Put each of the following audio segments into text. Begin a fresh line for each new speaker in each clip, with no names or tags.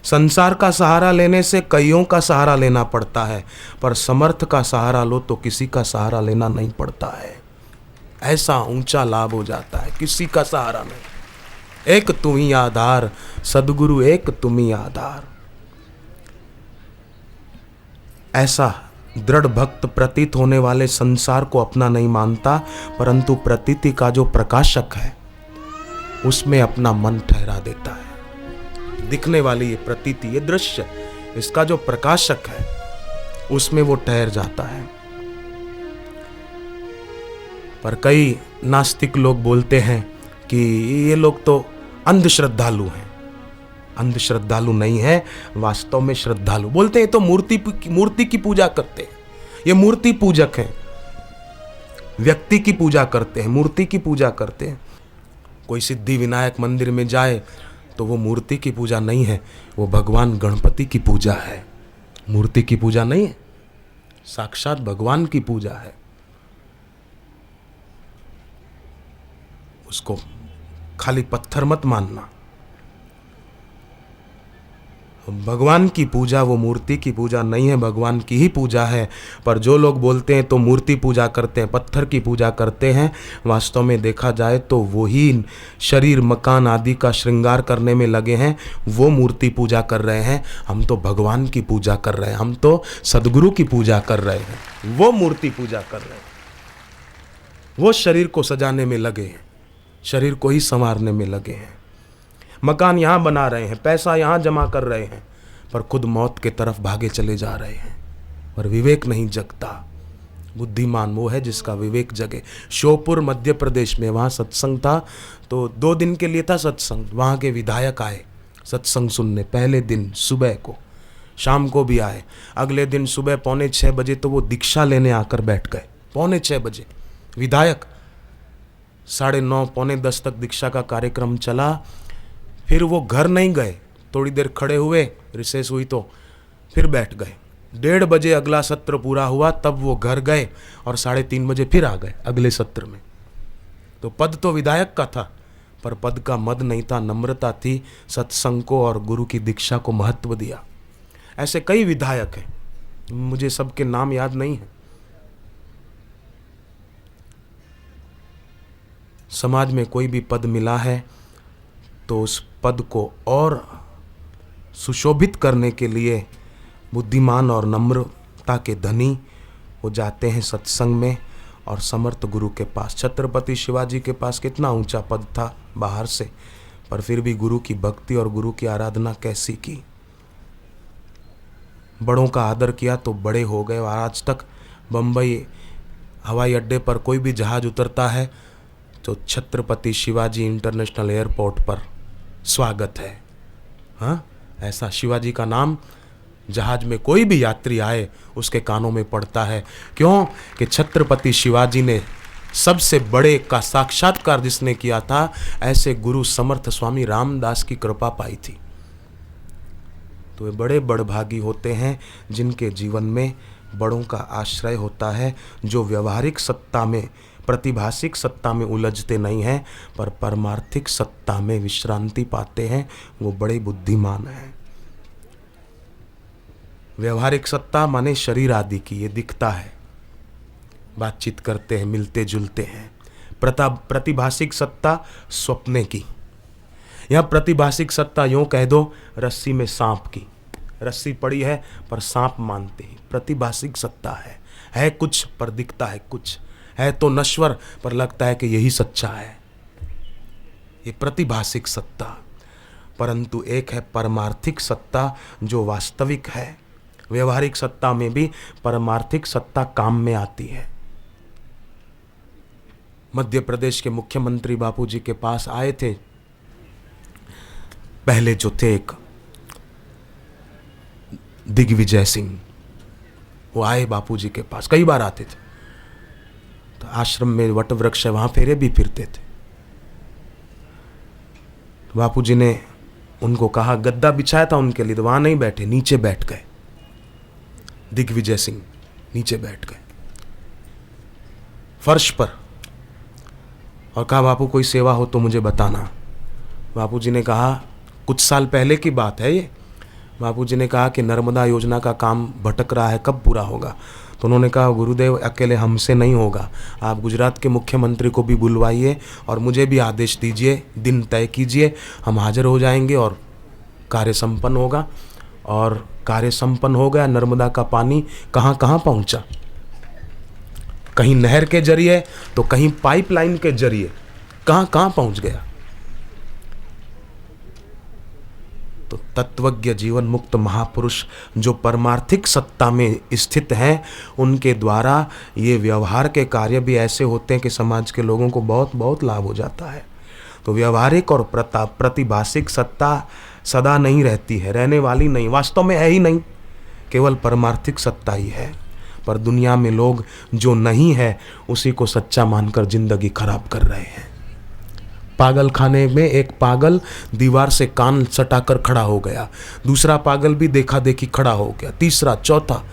संसार का सहारा लेने से कईयों का सहारा लेना पड़ता है, पर समर्थ का सहारा लो तो किसी का सहारा लेना नहीं पड़ता है। ऐसा ऊंचा लाभ हो जाता है, किसी का सहारा नहीं। एक तुम ही आधार सदगुरु, एक तुम ही आधार। ऐसा दृढ़ भक्त प्रतीत होने वाले संसार को अपना नहीं मानता, परंतु प्रतीति का जो प्रकाशक है उसमें अपना मन ठहरा देता है। दिखने वाली ये प्रतीति, ये दृश्य, इसका जो प्रकाशक है उसमें वो ठहर जाता है। पर कई नास्तिक लोग बोलते हैं कि ये लोग तो अंधश्रद्धालु हैं। अंधश्रद्धालु नहीं है, वास्तव में श्रद्धालु। बोलते हैं तो मूर्ति की पूजा करते हैं, ये मूर्ति पूजक हैं, व्यक्ति की पूजा करते हैं, मूर्ति की पूजा करते हैं। कोई सिद्धि विनायक मंदिर में जाए तो वो मूर्ति की पूजा नहीं है, वो भगवान गणपति की पूजा है। मूर्ति की पूजा नहीं है, साक्षात भगवान की पूजा है। उसको खाली पत्थर मत मानना। भगवान की पूजा वो मूर्ति की पूजा नहीं है, भगवान की ही पूजा है। पर जो लोग बोलते हैं तो मूर्ति पूजा करते हैं, पत्थर की पूजा करते हैं, वास्तव में देखा जाए तो वही शरीर मकान आदि का श्रृंगार करने में लगे हैं, वो मूर्ति पूजा कर रहे हैं। हम तो भगवान की पूजा कर रहे हैं, हम तो सदगुरु की पूजा कर रहे हैं, वो मूर्ति पूजा कर रहे हैं। वो शरीर को सजाने में लगे हैं, शरीर को ही संवारने में लगे हैं। मकान यहाँ बना रहे हैं, पैसा यहाँ जमा कर रहे हैं, पर खुद मौत के तरफ भागे चले जा रहे हैं। पर विवेक नहीं जगता। बुद्धिमान वो है जिसका विवेक जगे। श्योपुर मध्य प्रदेश में वहाँ सत्संग था, तो 2 दिन के लिए था सत्संग। वहाँ के विधायक आए सत्संग सुनने, पहले दिन सुबह को, शाम को भी आए। अगले दिन सुबह 6:45 बजे तो वो दीक्षा लेने आकर बैठ गए। 6:45 बजे विधायक, 9:30 पौने 10 तक दीक्षा का कार्यक्रम चला। फिर वो घर नहीं गए, थोड़ी देर खड़े हुए, रिसेस हुई तो फिर बैठ गए। 1:30 बजे अगला सत्र पूरा हुआ, तब वो घर गए और 3:30 बजे फिर आ गए अगले सत्र में। तो पद तो विधायक का था, पर पद का मद नहीं था, नम्रता थी। सत्संग को और गुरु की दीक्षा को महत्व दिया। ऐसे कई विधायक हैं, मुझे सबके नाम याद नहीं है। समाज में कोई भी पद मिला है तो उस पद को और सुशोभित करने के लिए बुद्धिमान और नम्रता के धनी वो जाते हैं सत्संग में और समर्थ गुरु के पास। छत्रपति शिवाजी के पास कितना ऊंचा पद था बाहर से, पर फिर भी गुरु की भक्ति और गुरु की आराधना कैसी की। बड़ों का आदर किया तो बड़े हो गए। और आज तक बम्बई हवाई अड्डे पर कोई भी जहाज उतरता है तो छत्रपति शिवाजी इंटरनेशनल एयरपोर्ट पर स्वागत है। हाँ, ऐसा शिवाजी का नाम जहाज में कोई भी यात्री आए उसके कानों में पड़ता है। क्यों? कि छत्रपति शिवाजी ने सबसे बड़े का साक्षात्कार जिसने किया था, ऐसे गुरु समर्थ स्वामी रामदास की कृपा पाई थी। तो वे बड़े बड़भागी होते हैं जिनके जीवन में बड़ों का आश्रय होता है, जो व्यवहारिक सत्ता में, प्रतिभाषिक सत्ता में उलझते नहीं हैं, पर परमार्थिक सत्ता में विश्रांति पाते हैं। वो बड़े बुद्धिमान हैं। व्यवहारिक सत्ता माने शरीर आदि की, ये दिखता है, बातचीत करते हैं, मिलते जुलते हैं। प्रतिभाषिक सत्ता स्वप्ने की, या प्रतिभाषिक सत्ता यूं कह दो रस्सी में सांप की। रस्सी पड़ी है पर सांप मानते हैं, प्रतिभाषिक सत्ता है कुछ पर दिखता है कुछ, है तो नश्वर पर लगता है कि यही सच्चा है, ये प्रतिभाषिक सत्ता। परंतु एक है परमार्थिक सत्ता जो वास्तविक है। व्यवहारिक सत्ता में भी परमार्थिक सत्ता काम में आती है। मध्य प्रदेश के मुख्यमंत्री बापूजी के पास आए थे, पहले जो थे एक दिग्विजय सिंह, वो आए बापूजी के पास, कई बार आते थे। तो आश्रम में वट वृक्ष है, वहां फेरे भी फिरते थे। तो बापूजी ने उनको कहा, गद्दा बिछाया था उनके लिए, तो वहां नहीं बैठे, नीचे बैठ गए। दिग्विजय सिंह नीचे बैठ गए फर्श पर और कहा, बापू कोई सेवा हो तो मुझे बताना। बापूजी ने कहा, कुछ साल पहले की बात है ये, बापूजी ने कहा कि नर्मदा योजना का काम भटक रहा है, कब पूरा होगा? तो उन्होंने कहा गुरुदेव अकेले हमसे नहीं होगा, आप गुजरात के मुख्यमंत्री को भी बुलवाइए और मुझे भी आदेश दीजिए, दिन तय कीजिए, हम हाजिर हो जाएंगे और कार्य संपन्न होगा। और कार्य संपन्न हो गया। नर्मदा का पानी कहाँ कहाँ पहुँचा, कहीं नहर के जरिए तो कहीं पाइपलाइन के जरिए, कहाँ कहाँ पहुँच गया। तो तत्वज्ञ जीवन मुक्त महापुरुष जो परमार्थिक सत्ता में स्थित हैं, उनके द्वारा ये व्यवहार के कार्य भी ऐसे होते हैं कि समाज के लोगों को बहुत बहुत लाभ हो जाता है। तो व्यवहारिक और प्रतिभाषिक सत्ता सदा नहीं रहती है, रहने वाली नहीं, वास्तव में है ही नहीं, केवल परमार्थिक सत्ता ही है। पर दुनिया में लोग जो नहीं है उसी को सच्चा मानकर जिंदगी खराब कर रहे हैं। पागल खाने में एक पागल दीवार से कान सटाकर खड़ा हो गया, दूसरा पागल भी देखा देखी खड़ा हो गया, तीसरा, चौथा,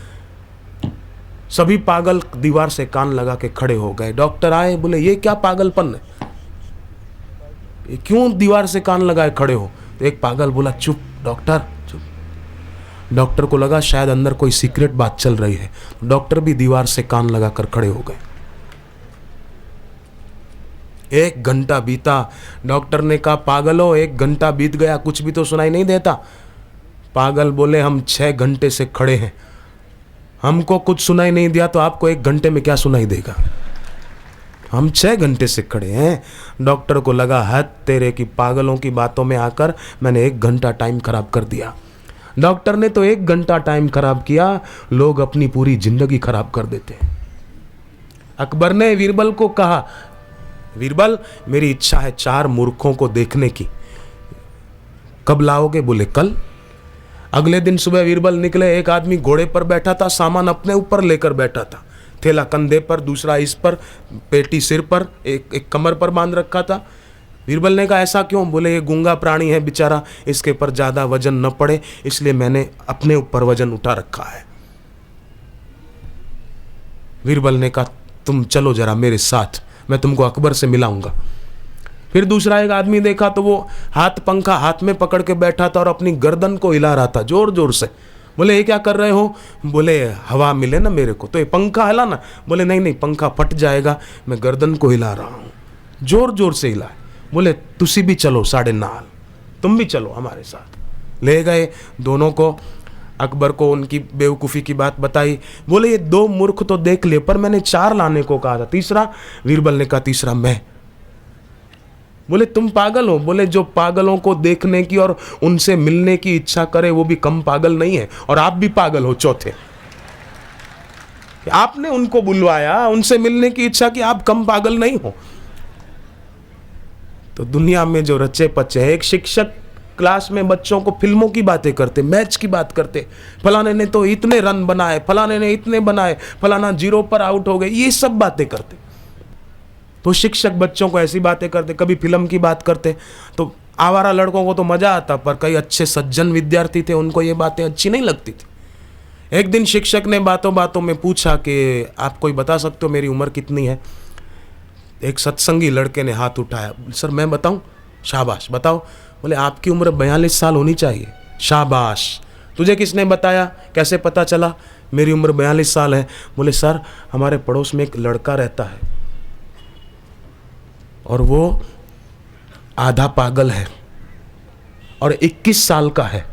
सभी पागल दीवार से कान लगा के खड़े हो गए। डॉक्टर आए, बोले ये क्या पागलपन है, ये क्यों दीवार से कान लगाए खड़े हो? तो एक पागल बोला चुप डॉक्टर चुप। डॉक्टर को लगा शायद अंदर कोई सीक्रेट बात चल रही है, डॉक्टर भी दीवार से कान लगाकर खड़े हो गए। 1 घंटा बीता। डॉक्टर ने कहा पागलो 1 घंटा बीत गया, कुछ भी तो सुनाई नहीं देता। पागल बोले हम 6 घंटे से खड़े हैं, हमको कुछ सुनाई नहीं दिया तो आपको 1 घंटे में क्या सुनाई देगा? हम 6 घंटे से खड़े हैं। डॉक्टर को लगा हद तेरे की, पागलों की बातों में आकर मैंने 1 घंटा टाइम खराब कर दिया। डॉक्टर ने तो 1 घंटा टाइम खराब किया, लोग अपनी पूरी जिंदगी खराब कर देते हैं। अकबर ने बीरबल को कहा, बीरबल मेरी इच्छा है 4 मूर्खों को देखने की, कब लाओगे? बोले कल। अगले दिन सुबह बीरबल निकले, एक आदमी घोड़े पर बैठा था, सामान अपने ऊपर लेकर बैठा था, थैला कंधे पर, दूसरा इस पर, पेटी सिर पर, एक कमर पर बांध रखा था। बीरबल ने कहा ऐसा क्यों? बोले ये गूंगा प्राणी है बेचारा, इसके पर ज्यादा वजन न पड़े इसलिए मैंने अपने ऊपर वजन उठा रखा है। बीरबल ने कहा तुम चलो जरा मेरे साथ, मैं तुमको अकबर से मिलाऊंगा। फिर दूसरा एक आदमी देखा तो वो पंखा हाथ में पकड़ के बैठा था और अपनी गर्दन को हिला रहा था जोर जोर से। बोले ये क्या कर रहे हो? बोले हवा मिले ना मेरे को, तो ये पंखा हिला ना। बोले नहीं नहीं पंखा फट जाएगा, मैं गर्दन को हिला रहा हूँ। जोर जोर से हिला। बोले तुसी भी चलो साढ़े नाल, तुम भी चलो हमारे साथ। ले गए दोनों को, अकबर को उनकी बेवकूफ़ी की बात बताई। बोले ये 2 मूर्ख तो देख ले, पर मैंने 4 लाने को कहा था, तीसरा? बीरबल ने कहा तीसरा मैं। बोले तुम पागल हो? बोले जो पागलों को देखने की और उनसे मिलने की इच्छा करे वो भी कम पागल नहीं है, और आप भी पागल हो चौथे। आपने उनको बुलवाया, उनसे मिलने की इच्छा की, आप कम पागल नहीं हो। तो दुनिया में जो रचे पचे हैं, एक शिक्षक क्लास में बच्चों को फिल्मों की बातें करते, मैच की बात करते, फलाने ने तो इतने रन बनाए, फलाने ने इतने बनाए, फलाना 0 पर आउट हो गए, ये सब बातें करते। तो शिक्षक बच्चों को ऐसी बातें करते, कभी फिल्म की बात करते। तो आवारा लड़कों को तो मजा आता, पर कई अच्छे सज्जन विद्यार्थी थे, उनको ये बातें अच्छी नहीं लगती थी। एक दिन शिक्षक ने बातों बातों में पूछा कि आप कोई बता सकते हो मेरी उम्र कितनी है? एक सत्संगी लड़के ने हाथ उठाया, सर मैं बताऊं? शाबाश बताओ। बोले आपकी उम्र 42 साल होनी चाहिए। शाबाश। तुझे किसने बताया, कैसे पता चला मेरी उम्र 42 साल है? बोले सर हमारे पड़ोस में एक लड़का रहता है और वो आधा पागल है और 21 साल का है।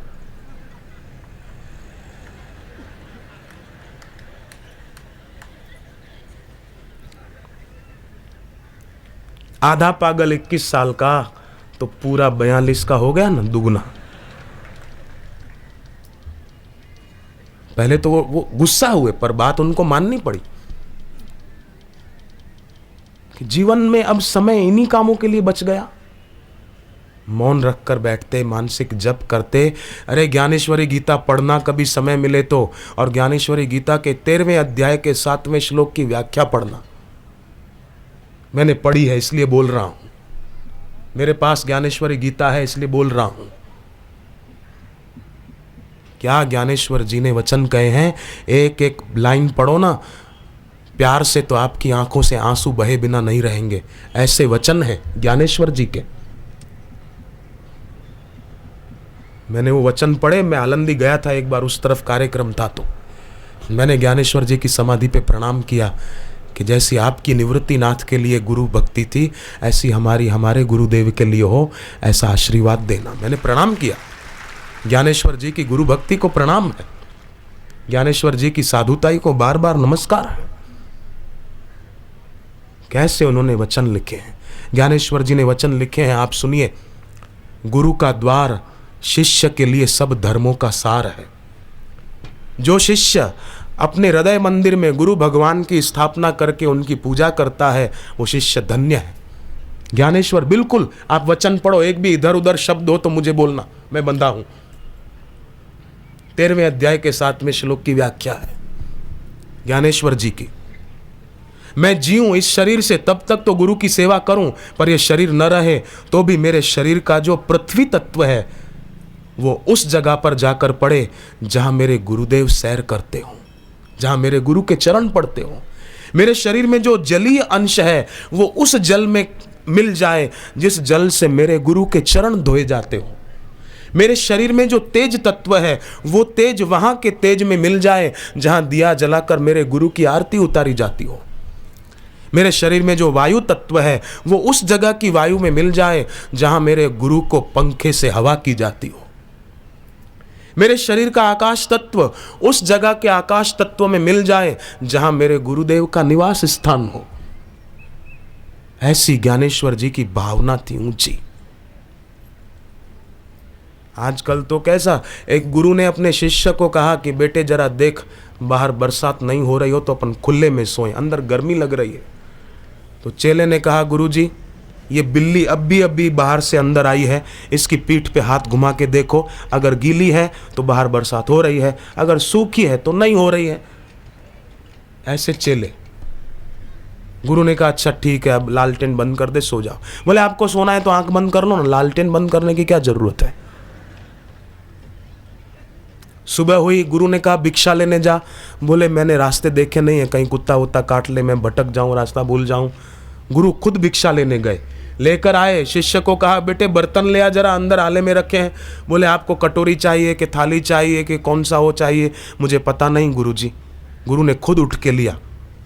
आधा पागल 21 साल का, तो पूरा 42 का हो गया ना, दुगना। पहले तो वो गुस्सा हुए, पर बात उनको माननी पड़ी कि जीवन में अब समय इन्हीं कामों के लिए बच गया। मौन रखकर बैठते, मानसिक जप करते। अरे ज्ञानेश्वरी गीता पढ़ना कभी समय मिले तो, और ज्ञानेश्वरी गीता के 13वें अध्याय के 7वें श्लोक की व्याख्या पढ़ना। मैंने पढ़ी है इसलिए बोल रहा हूं, मेरे पास ज्ञानेश्वरी गीता है इसलिए बोल रहा हूं। क्या ज्ञानेश्वर जी ने वचन कहे हैं, एक एक लाइन पढ़ो ना प्यार से तो आपकी आंखों से आंसू बहे बिना नहीं रहेंगे। ऐसे वचन हैं ज्ञानेश्वर जी के। मैंने वो वचन पढ़े। मैं आलंदी गया था एक बार, उस तरफ कार्यक्रम था, तो मैंने ज्ञानेश्वर जी की समाधि पे प्रणाम किया कि जैसी आपकी निवृत्तिनाथ के लिए गुरु भक्ति थी, ऐसी हमारे गुरुदेव के लिए हो, ऐसा आशीर्वाद देना। मैंने प्रणाम किया। ज्ञानेश्वर जी की गुरु भक्ति को प्रणाम है, ज्ञानेश्वर जी की साधुताई को बार बार नमस्कार है। कैसे उन्होंने वचन लिखे हैं, ज्ञानेश्वर जी ने वचन लिखे हैं, आप सुनिए। गुरु का द्वार शिष्य के लिए सब धर्मों का सार है। जो शिष्य अपने हृदय मंदिर में गुरु भगवान की स्थापना करके उनकी पूजा करता है, वो शिष्य धन्य है। ज्ञानेश्वर, बिल्कुल आप वचन पढ़ो, एक भी इधर उधर शब्द हो तो मुझे बोलना, मैं बंधा हूं। 13वें अध्याय के 7वें श्लोक की व्याख्या है ज्ञानेश्वर जी की। मैं जीऊं इस शरीर से तब तक तो गुरु की सेवा करूं, पर यह शरीर न रहे तो भी मेरे शरीर का जो पृथ्वी तत्व है वो उस जगह पर जाकर पड़े जहां मेरे गुरुदेव सैर करते हो, जहां मेरे गुरु के चरण पड़ते हो। मेरे शरीर में जो जलीय अंश है वो उस जल में मिल जाए जिस जल से मेरे गुरु के चरण धोए जाते हो। मेरे शरीर में जो तेज तत्व है वो तेज वहां के तेज में मिल जाए जहां दिया जलाकर मेरे गुरु की आरती उतारी जाती हो। मेरे शरीर में जो वायु तत्व है वो उस जगह की वायु में मिल जाए जहां मेरे गुरु को पंखे से हवा की जाती हो। मेरे शरीर का आकाश तत्व उस जगह के आकाश तत्व में मिल जाए जहां मेरे गुरुदेव का निवास स्थान हो। ऐसी ज्ञानेश्वर जी की भावना थी ऊंची। आजकल तो कैसा, एक गुरु ने अपने शिष्य को कहा कि बेटे जरा देख, बाहर बरसात नहीं हो रही हो तो अपन खुले में सोएं, अंदर गर्मी लग रही है। तो चेले ने कहा, गुरुजी ये बिल्ली अभी बाहर से अंदर आई है, इसकी पीठ पे हाथ घुमा के देखो, अगर गीली है तो बाहर बरसात हो रही है, अगर सूखी है तो नहीं हो रही है। ऐसे चेले। गुरु ने कहा अच्छा ठीक है, अब लालटेन बंद कर दे, सो जाओ। बोले आपको सोना है तो आंख बंद कर लो ना, लालटेन बंद करने की क्या जरूरत है। सुबह हुई, गुरु ने कहा भिक्षा लेने जा। बोले मैंने रास्ते देखे नहीं है, कहीं कुत्ता वुत्ता काट ले, मैं भटक जाऊं, रास्ता भूल जाऊं। गुरु खुद भिक्षा लेने गए, लेकर आए। शिष्य को कहा बेटे बर्तन ले आ, जरा अंदर आले में रखे हैं। बोले आपको कटोरी चाहिए कि थाली चाहिए कि कौन सा वो चाहिए, मुझे पता नहीं गुरुजी। गुरु ने खुद उठ के लिया,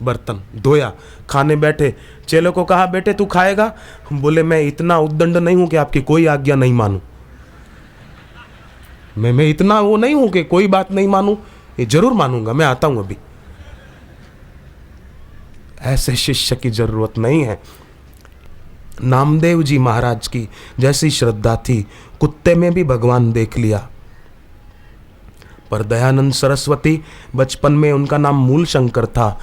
बर्तन धोया, खाने बैठे। चेलों को कहा बेटे तू खाएगा। बोले मैं इतना उद्दंड नहीं हूं कि आपकी कोई आज्ञा नहीं मानूं, मैं इतना वो नहीं हूं कि कोई बात नहीं मानूं, ये जरूर मानूंगा, मैं आता हूं अभी। ऐसे शिष्य की जरूरत नहीं है। नामदेव जी महाराज की जैसी श्रद्धा थी, कुत्ते में भी भगवान देख लिया। पर दयानंद सरस्वती, बचपन में उनका नाम मूल शंकर था,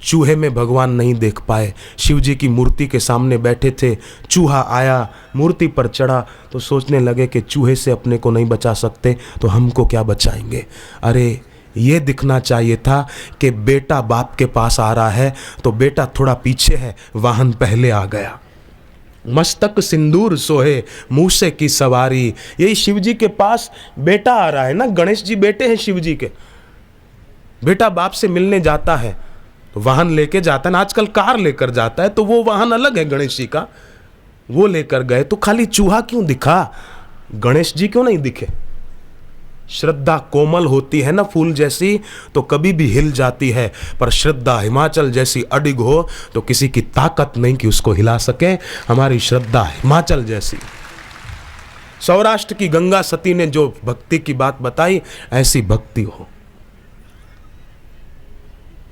चूहे में भगवान नहीं देख पाए। शिव जी की मूर्ति के सामने बैठे थे, चूहा आया, मूर्ति पर चढ़ा, तो सोचने लगे कि चूहे से अपने को नहीं बचा सकते तो हमको क्या बचाएंगे। अरे ये दिखना चाहिए था कि बेटा बाप के पास आ रहा है तो बेटा थोड़ा पीछे है, वाहन पहले आ गया। मस्तक सिंदूर सोहे, मूसे की सवारी। यही शिव जी के पास बेटा आ रहा है ना, गणेश जी बेटे हैं शिव जी के। बेटा बाप से मिलने जाता है तो वाहन लेके जाता है ना, आजकल कार लेकर जाता है, तो वो वाहन अलग है गणेश जी का, वो लेकर गए। तो खाली चूहा क्यों दिखा, गणेश जी क्यों नहीं दिखे। श्रद्धा कोमल होती है ना फूल जैसी, तो कभी भी हिल जाती है, पर श्रद्धा हिमाचल जैसी अडिग हो तो किसी की ताकत नहीं कि उसको हिला सके। हमारी श्रद्धा हिमाचल जैसी। सौराष्ट्र की गंगा सती ने जो भक्ति की बात बताई, ऐसी भक्ति हो।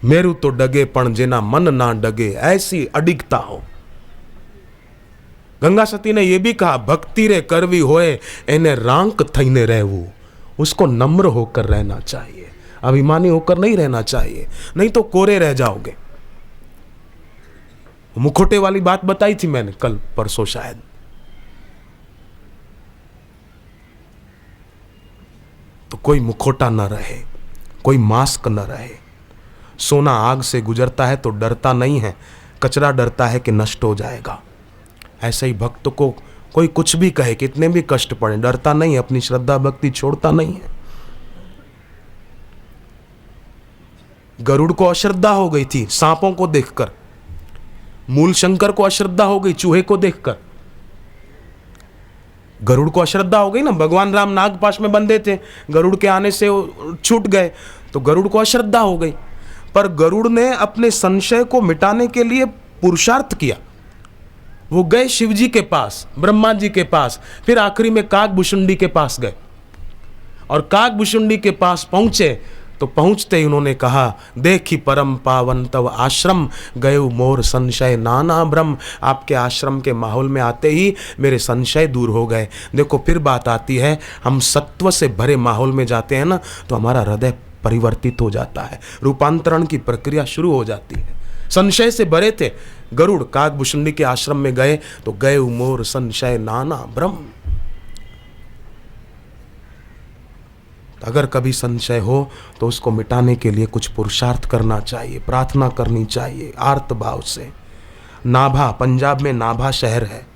मेरू तो डगे पण जेना मन ना डगे, ऐसी अडिगता हो। गंगा सती ने यह भी कहा, भक्ति रे करवी होए एने रांक थईने रहवू। उसको नम्र होकर रहना चाहिए, अभिमानी होकर नहीं रहना चाहिए, नहीं तो कोरे रह जाओगे। मुखोटे वाली बात बताई थी मैंने कल परसों शायद। तो कोई मुखोटा न रहे, कोई मास्क न रहे। सोना आग से गुजरता है तो डरता नहीं है, कचरा डरता है कि नष्ट हो जाएगा। ऐसे ही भक्त को कोई कुछ भी कहे, कितने भी कष्ट पड़े, डरता नहीं है, अपनी श्रद्धा भक्ति छोड़ता नहीं है। गरुड़ को अश्रद्धा हो गई थी सांपों को देखकर, मूल शंकर को अश्रद्धा हो गई चूहे को देखकर। गरुड़ को अश्रद्धा हो गई ना, भगवान राम नागपाश में बंधे थे, गरुड़ के आने से वो छूट गए, तो गरुड़ को अश्रद्धा हो गई। पर गरुड़ ने अपने संशय को मिटाने के लिए पुरुषार्थ किया। वो गए शिव जी के पास, ब्रह्मा जी के पास, फिर आखिरी में काकभूषुंडी के पास गए। और काकभूषुंडी के पास पहुंचे तो पहुंचते ही उन्होंने कहा, देखी परम पावन तव आश्रम, गयो मोर संशय नाना भ्रम। आपके आश्रम के माहौल में आते ही मेरे संशय दूर हो गए। देखो फिर बात आती है, हम सत्व से भरे माहौल में जाते हैं ना, तो हमारा हृदय परिवर्तित हो जाता है, रूपांतरण की प्रक्रिया शुरू हो जाती है। संशय से भरे थे गरुड़, काकभूषुंडी के आश्रम में गए तो गए मोर संशय नाना भ्रम। अगर कभी संशय हो तो उसको मिटाने के लिए कुछ पुरुषार्थ करना चाहिए, प्रार्थना करनी चाहिए आर्त भाव से। नाभा, पंजाब में नाभा शहर है,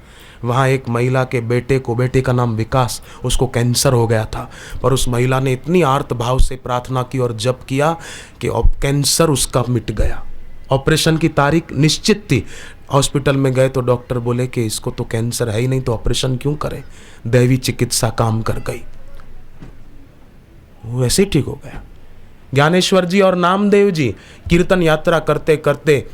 वहाँ एक महिला के बेटे को, बेटे का नाम विकास, उसको कैंसर हो गया था। पर उस महिला ने इतनी आर्त भाव से प्रार्थना की और जप किया कि कैंसर उसका मिट गया। ऑपरेशन की तारीख निश्चित थी। हॉस्पिटल में गए तो डॉक्टर बोले कि इसको तो कैंसर है ही नहीं, तो ऑपरेशन क्यों करें। दैवी चिकित्सा काम कर गई, वो वैसे ही ठीक हो गया। ज्ञानेश्वर जी और नामदेव जी कीर्तन यात्रा करते करते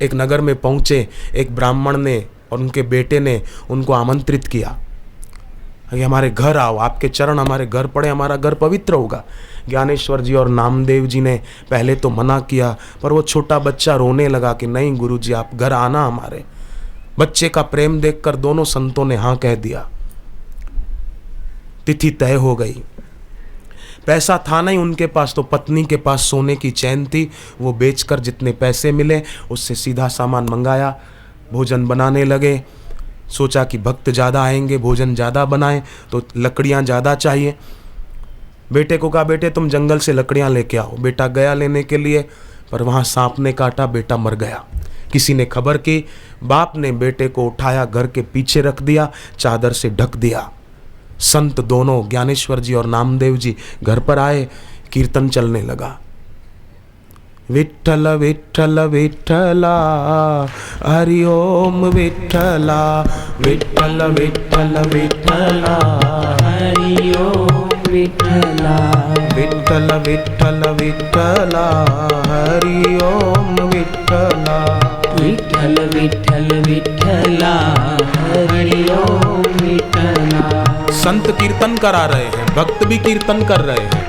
एक नगर में पहुंचे। एक ब्राह्मण ने और उनके बेटे ने उनको आमंत्रित किया कि हमारे घर आओ, आपके चरण हमारे घर पड़े, हमारा घर पवित्र होगा। ज्ञानेश्वर जी और नामदेव जी ने पहले तो मना किया, पर वो छोटा बच्चा रोने लगा कि नहीं गुरुजी, आप घर आना हमारे। बच्चे का प्रेम देखकर दोनों संतों ने हाँ कह दिया। तिथि तय हो गई। पैसा था नहीं उनके पास, तो पत्नी के पास सोने की चैन थी, वो बेचकर जितने पैसे मिले उससे सीधा सामान मंगाया, भोजन बनाने लगे। सोचा कि भक्त ज़्यादा आएंगे, भोजन ज़्यादा बनाएं, तो लकड़ियाँ ज़्यादा चाहिए। बेटे को कहा, बेटे तुम जंगल से लकड़ियाँ लेके आओ। बेटा गया लेने के लिए, पर वहाँ सांप ने काटा, बेटा मर गया। किसी ने खबर की, बाप ने बेटे को उठाया, घर के पीछे रख दिया, चादर से ढक दिया। संत दोनों, ज्ञानेश्वर जी और नामदेव जी, घर पर आए, कीर्तन चलने लगा। विठ्ठल विठ्ठल विठ्ठला हरि ओम विठ्ठला, विठ्ठल विठ्ठल विठ्ठला
हरि ओम विठ्ठला,
विठ्ठल विठ्ठल विठ्ठला हरि ओम विठ्ठला,
विठ्ठल विठ्ठल विठ्ठला हरि ओम विठ्ठला।
संत कीर्तन करा रहे हैं, भक्त भी कीर्तन कर रहे हैं।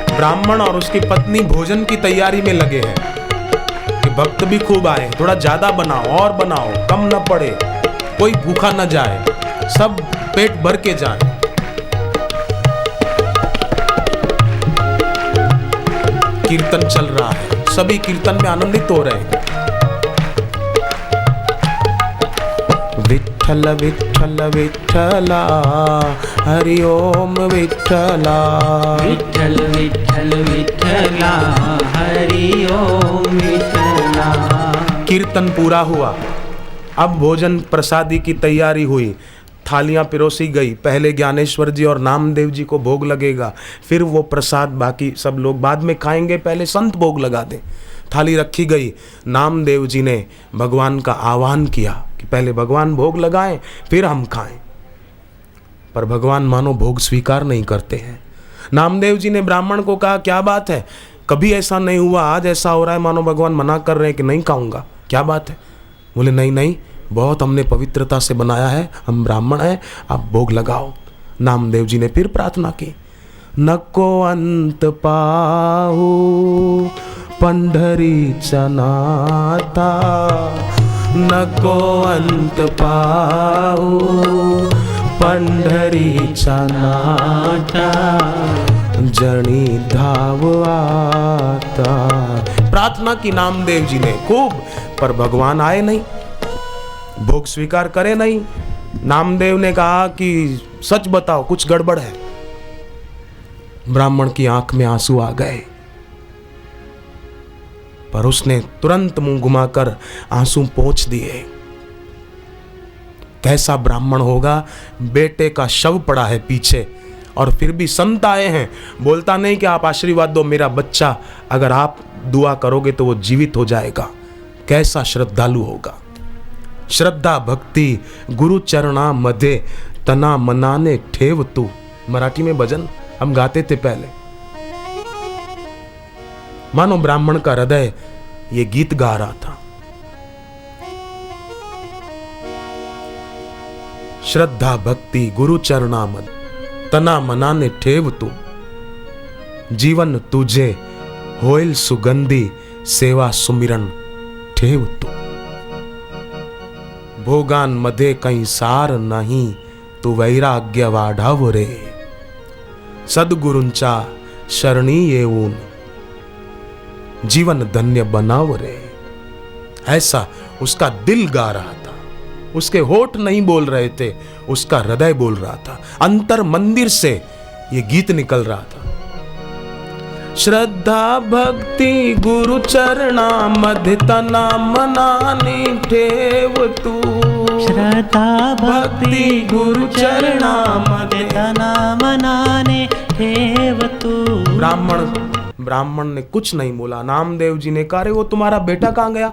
ब्राह्मण और उसकी पत्नी भोजन की तैयारी में लगे हैं कि भक्त भी खूब आए, थोड़ा ज्यादा बनाओ और बनाओ, कम न पड़े, कोई भूखा न जाए, सब पेट भर के जाए। कीर्तन चल रहा है, सभी कीर्तन में आनंदित हो रहे हैं। विठ्ठल विठ्ठल विठ्ठला हरि ओम विठ्ठला,
विठ्ठल विठ्ठल विठ्ठला हरि ओम विठ्ठला।
कीर्तन पूरा हुआ। अब भोजन प्रसादी की तैयारी हुई, थालियां पिरोसी गई। पहले ज्ञानेश्वर जी और नामदेव जी को भोग लगेगा, फिर वो प्रसाद बाकी सब लोग बाद में खाएंगे, पहले संत भोग लगा दें। थाली रखी गई। नामदेव जी ने भगवान का आह्वान किया कि पहले भगवान भोग लगाएं, फिर हम खाएं। पर भगवान मानो भोग स्वीकार नहीं करते हैं। नामदेव जी ने ब्राह्मण को कहा, क्या बात है, कभी ऐसा नहीं हुआ, आज ऐसा हो रहा है मानो भगवान मना कर रहे हैं कि नहीं खाऊंगा, क्या बात है। बोले नहीं नहीं, बहुत हमने पवित्रता से बनाया है, हम ब्राह्मण हैं, आप भोग लगाओ। नामदेव जी ने फिर प्रार्थना की, नको अंत पाहू पंढरीचा नाथा, नको अंत पाहू पंढरीचा नाथा, जणी धाव आता। प्रार्थना की नामदेव जी ने खूब, पर भगवान आए नहीं, भोग स्वीकार करे नहीं। नामदेव ने कहा कि सच बताओ, कुछ गड़बड़ है। ब्राह्मण की आंख में आंसू आ गए, पर उसने तुरंत मुंह घुमाकर आंसू पोंछ दिए। कैसा ब्राह्मण होगा, बेटे का शव पड़ा है पीछे और फिर भी संत आए हैं। बोलता नहीं कि आप आशीर्वाद दो, मेरा बच्चा अगर आप दुआ करोगे तो वो जीवित हो जाएगा। कैसा श्रद्धालु होगा। श्रद्धा भक्ति गुरु चरणा मधे तना मनाने ठेव तू। मराठी में भजन हम गाते थे पहले। मानो ब्राह्मण का हृदय ये गीत गा रहा था। श्रद्धा भक्ति गुरु चरणामद तना मनाने ठेव तू। जीवन तुझे होइल सुगंधी सेवा सुमिरन ठेव तू। भोगान मध्ये कहीं सार नाही तू वैराग्य वाढाव रे। सद्गुरूंच्या शरणी येऊन जीवन धन्य बनाव रे। ऐसा उसका दिल गा रहा था। उसके होठ नहीं बोल रहे थे, उसका हृदय बोल रहा था। अंतर मंदिर से ये गीत निकल रहा था। श्रद्धा भक्ति गुरु चरणा मध्य तना मनाने ठेव तू।
श्रद्धा भक्ति गुरु चरणा मध्य तना मनाने ठेव तू।
ब्राह्मण ने कुछ नहीं बोला। नामदेव जी ने कहा, वो तुम्हारा बेटा कहाँ गया?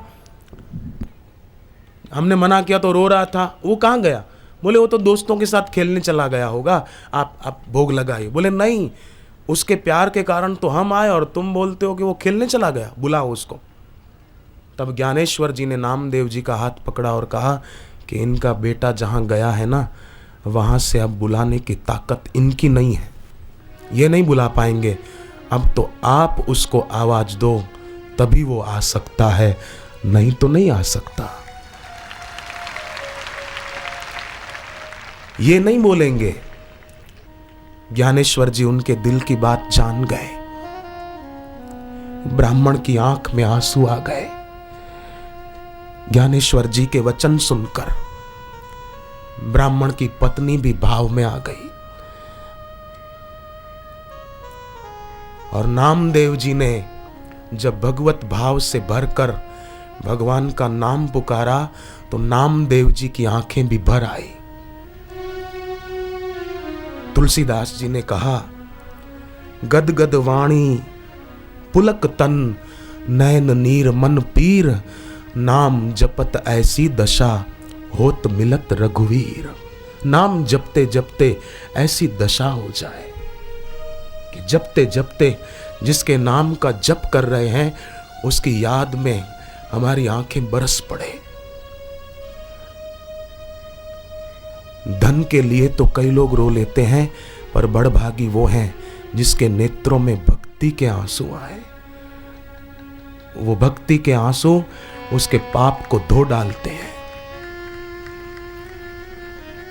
हमने मना किया तो रो रहा था, वो कहाँ गया? बोले वो तो दोस्तों के साथ खेलने चला गया होगा, आप भोग लगाइए। बोले नहीं, उसके प्यार के कारण तो हम आए और तुम बोलते हो कि वो खेलने चला गया, बुलाओ उसको। तब ज्ञानेश्वर जी ने नामदेव जी का हाथ पकड़ा और कहा कि इनका बेटा जहाँ गया है ना, वहाँ से अब बुलाने की ताकत इनकी नहीं है, ये नहीं बुला पाएंगे। अब तो आप उसको आवाज दो, तभी वो आ सकता है, नहीं तो नहीं आ सकता। ये नहीं बोलेंगे। ज्ञानेश्वर जी उनके दिल की बात जान गए। ब्राह्मण की आंख में आंसू आ गए। ज्ञानेश्वर जी के वचन सुनकर ब्राह्मण की पत्नी भी भाव में आ गई। और नामदेव जी ने जब भगवत भाव से भरकर भगवान का नाम पुकारा तो नामदेव जी की आंखें भी भर आई। तुलसीदास जी ने कहा, गदगद वाणी पुलक तन नयन नीर मन पीर, नाम जपत ऐसी दशा होत मिलत रघुवीर। नाम जपते जपते ऐसी दशा हो जाए कि जपते जपते जिसके नाम का जप कर रहे हैं उसकी याद में हमारी आंखें बरस पड़े। धन के लिए तो कई लोग रो लेते हैं, पर बड़भागी वो हैं जिसके नेत्रों में भक्ति के आंसू आए। वो भक्ति के आंसू उसके पाप को धो डालते हैं।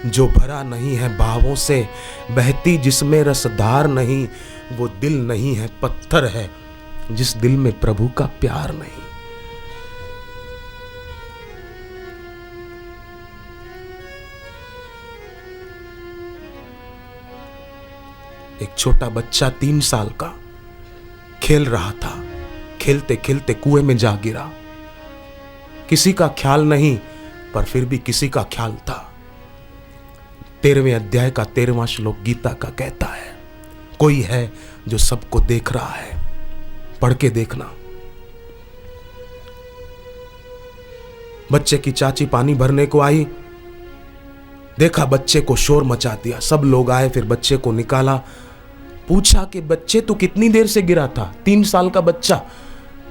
जो भरा नहीं है भावों से, बहती जिसमें रसधार नहीं, वो दिल नहीं है, पत्थर है जिस दिल में प्रभु का प्यार नहीं। एक छोटा बच्चा 3 साल का खेल रहा था। खेलते खेलते कुएं में जा गिरा। किसी का ख्याल नहीं, पर फिर भी किसी का ख्याल था। 13वें अध्याय का 13वां श्लोक गीता का कहता है, कोई है जो सबको देख रहा है। पढ़ के देखना। बच्चे की चाची पानी भरने को आई, देखा बच्चे को, शोर मचा दिया। सब लोग आए, फिर बच्चे को निकाला। पूछा कि बच्चे तू कितनी देर से गिरा था? 3 साल का बच्चा।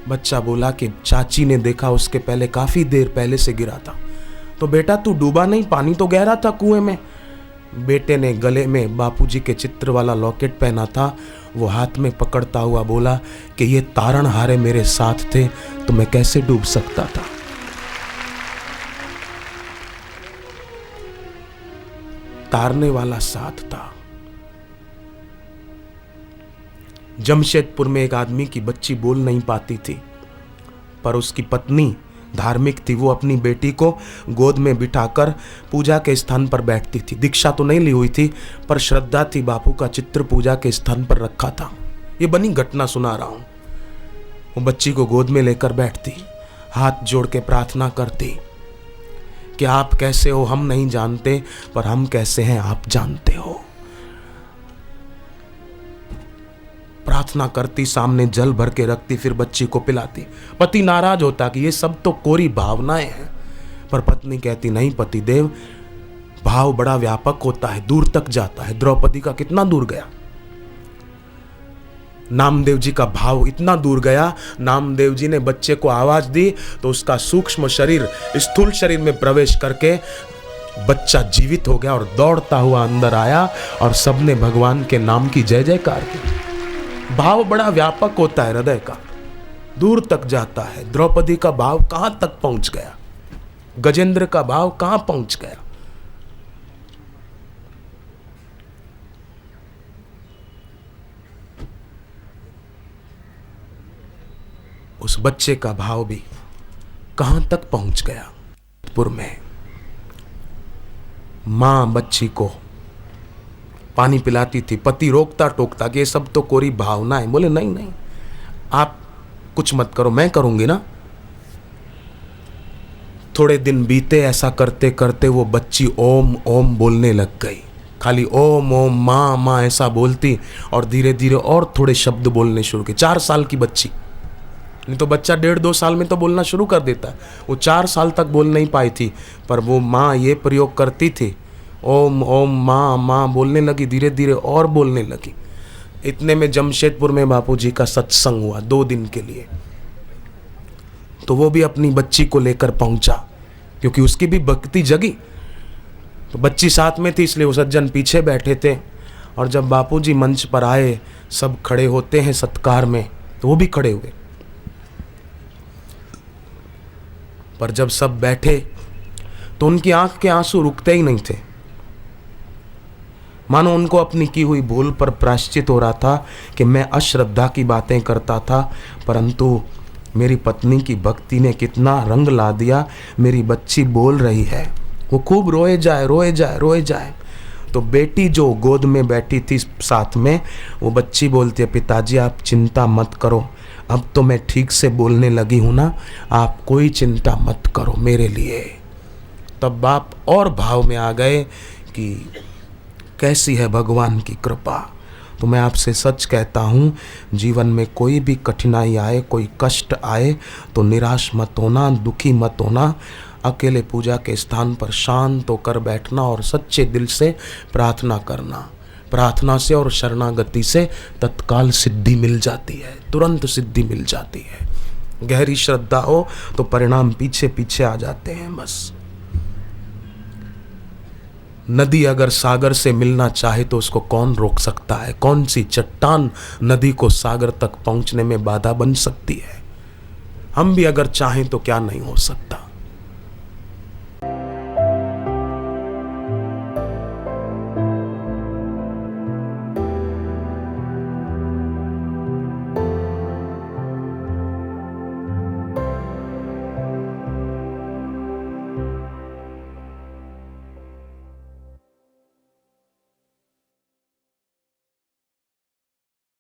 बच्चा बोला कि चाची ने देखा उसके पहले काफी देर पहले से गिरा था। तो बेटा तू डूबा नहीं, पानी तो गहरा था कुएं में। बेटे ने गले में बापूजी के चित्र वाला लॉकेट पहना था, वो हाथ में पकड़ता हुआ बोला कि ये तारणहारे मेरे साथ थे तो मैं कैसे डूब सकता था। तारने वाला साथ था। जमशेदपुर में एक आदमी की बच्ची बोल नहीं पाती थी, पर उसकी पत्नी धार्मिक थी। वो अपनी बेटी को गोद में बिठाकर पूजा के स्थान पर बैठती थी। दीक्षा तो नहीं ली हुई थी, पर श्रद्धा थी। बापू का चित्र पूजा के स्थान पर रखा था। ये बनी घटना सुना रहा हूं। वो बच्ची को गोद में लेकर बैठती, हाथ जोड़ के प्रार्थना करती कि आप कैसे हो हम नहीं जानते, पर हम कैसे हैं आप जानते हो। प्रार्थना करती, सामने जल भर के रखती, फिर बच्ची को पिलाती। पति नाराज होता कि ये सब तो कोरी भावनाएं हैं, पर पत्नी कहती नहीं पतिदेव, भाव बड़ा व्यापक होता है, दूर तक जाता है। द्रौपदी का कितना दूर गया, नामदेव जी का भाव इतना दूर गया। नामदेव जी ने बच्चे को आवाज दी तो उसका सूक्ष्म शरीर स्थूल शरीर में प्रवेश करके बच्चा जीवित हो गया और दौड़ता हुआ अंदर आया और सबने भगवान के नाम की जय जयकार की। भाव बड़ा व्यापक होता है, हृदय का दूर तक जाता है। द्रौपदी का भाव कहां तक पहुंच गया, गजेंद्र का भाव कहां पहुंच गया। उस बच्चे का भाव भी कहां तक पहुंच गया। पुर में मां बच्ची को पानी पिलाती थी, पति रोकता टोकता कि ये सब तो कोरी भावना है। बोले नहीं नहीं, आप कुछ मत करो, मैं करूंगी ना। थोड़े दिन बीते, ऐसा करते करते वो बच्ची ओम ओम बोलने लग गई। खाली ओम ओम माँ माँ ऐसा बोलती और धीरे धीरे और थोड़े शब्द बोलने शुरू किए। 4 साल की बच्ची, नहीं तो बच्चा 1.5-2 साल में तो बोलना शुरू कर देता है। वो 4 साल तक बोल नहीं पाई थी, पर वो माँ ये प्रयोग करती थी, ओम ओम माँ माँ बोलने लगी, धीरे धीरे और बोलने लगी। इतने में जमशेदपुर में बापू जी का सत्संग हुआ 2 दिन के लिए। तो वो भी अपनी बच्ची को लेकर पहुंचा, क्योंकि उसकी भी भक्ति जगी। तो बच्ची साथ में थी, इसलिए वो सज्जन पीछे बैठे थे। और जब बापू जी मंच पर आए, सब खड़े होते हैं सत्कार में, तो वो भी खड़े हुए। पर जब सब बैठे तो उनकी आंख के आंसू रुकते ही नहीं थे, मानो उनको अपनी की हुई भूल पर प्रायश्चित हो रहा था कि मैं अश्रद्धा की बातें करता था, परंतु मेरी पत्नी की भक्ति ने कितना रंग ला दिया। मेरी बच्ची बोल रही है, वो खूब रोए जाए रोए जाए रोए जाए। तो बेटी जो गोद में बैठी थी साथ में, वो बच्ची बोलती है, पिताजी आप चिंता मत करो, अब तो मैं ठीक से बोलने लगी हूँ ना, आप कोई चिंता मत करो मेरे लिए। तब बाप और भाव में आ गए कि कैसी है भगवान की कृपा। तो मैं आपसे सच कहता हूँ, जीवन में कोई भी कठिनाई आए, कोई कष्ट आए तो निराश मत होना, दुखी मत होना। अकेले पूजा के स्थान पर शांत होकर बैठना और सच्चे दिल से प्रार्थना करना। प्रार्थना से और शरणागति से तत्काल सिद्धि मिल जाती है, तुरंत सिद्धि मिल जाती है। गहरी श्रद्धा हो तो परिणाम पीछे पीछे आ जाते हैं। बस नदी अगर सागर से मिलना चाहे तो उसको कौन रोक सकता है? कौन सी चट्टान नदी को सागर तक पहुंचने में बाधा बन सकती है? हम भी अगर चाहें तो क्या नहीं हो सकता।